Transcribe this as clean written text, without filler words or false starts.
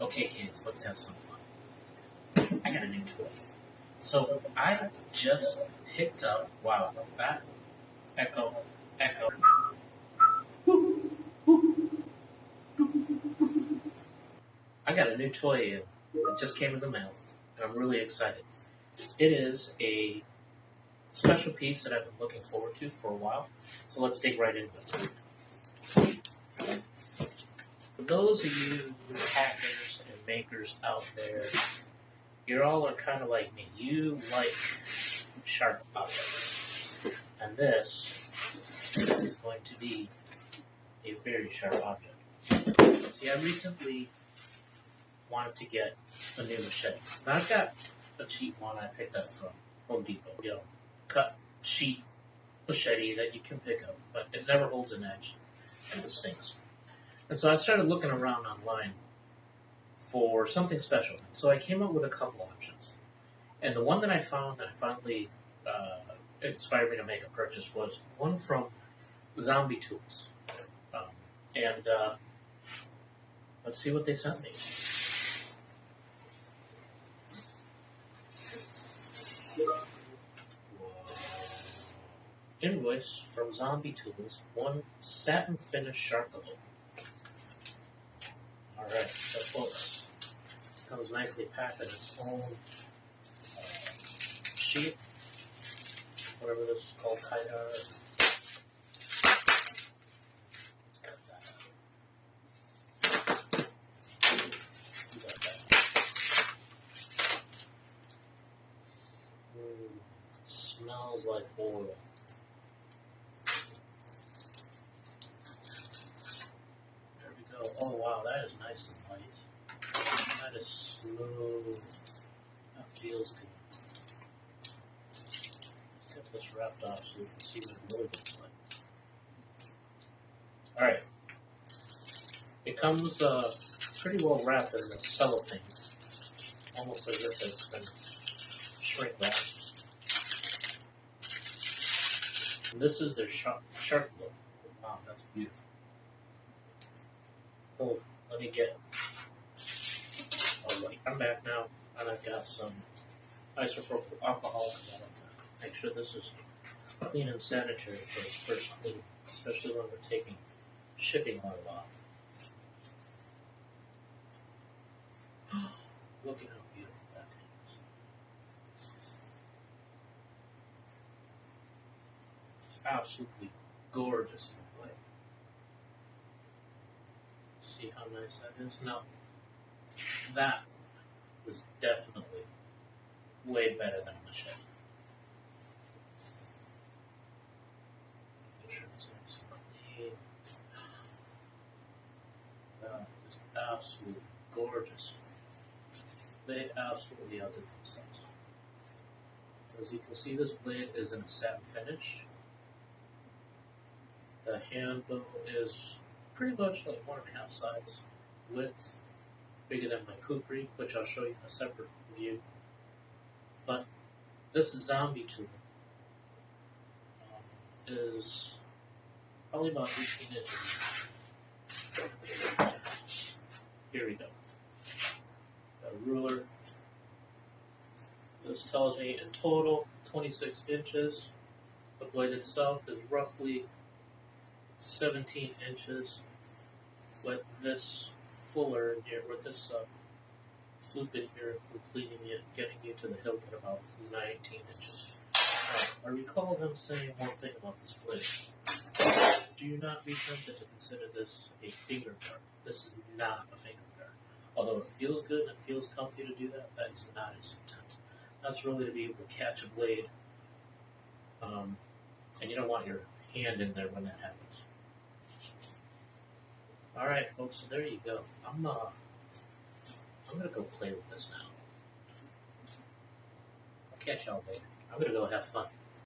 Okay, kids, let's have some fun. I got a new toy. So I just picked up, wow, that echo. I got a new toy in. It just came in the mail, and I'm really excited. It is a special piece that I've been looking forward to for a while, so let's dig right into it. For those of you hackers and makers out there, you all are kind of like me. You like sharp objects, and this is going to be a very sharp object. See, I recently wanted to get a new machete. Now, I've got a cheap one I picked up from Home Depot. You know, cut sheet machete that you can pick up, but it never holds an edge, and it stinks. And so I started looking around online for something special. And so I came up with a couple options. And the one that I found that finally inspired me to make a purchase was one from ZombieTools. And let's see what they sent me. Invoice from ZombieTools, one satin finish Sharkalope. Alright, so folks, it comes nicely packed in its own sheet, whatever this is called, Kaidar. Smells like oil. Oh wow, that is nice and light. That is smooth. That feels good. Let's get this wrapped up so we can see what it really looks like. Alright. It comes pretty well wrapped in the cellophane. Almost as if it's been shrink wrapped. And this is their shark look. Wow, that's beautiful. Oh, let me get. Alright, I'm back now, and I've got some isopropyl alcohol. I like to make sure this is clean and sanitary for its first cleaning, especially when we're taking shipping oil off. Look at how beautiful that thing is. It's absolutely gorgeous. See how nice that is? Now, that is definitely way better than a machete. Make sure it's nice and clean. That is absolutely gorgeous. They absolutely outdid themselves. As you can see, this blade is in a satin finish. The handle is pretty much like 1.5 size width, bigger than my kukri, which I'll show you in a separate view. But this ZombieTool is probably about 18 inches. Here we go. Got a ruler. This tells me in total 26 inches. The blade itself is roughly 17 inches. With this fuller in here, with this loop in here, completing it, getting you to the hilt at about 19 inches. I recall them saying one thing about this blade. Do not be tempted to consider this a finger guard. This is not a finger guard. Although it feels good and it feels comfy to do that, that is not its intent. That's really to be able to catch a blade, and you don't want your hand in there when that happens. Alright, folks, so there you go. I'm gonna go play with this now. I'll catch y'all later. I'm gonna go have fun.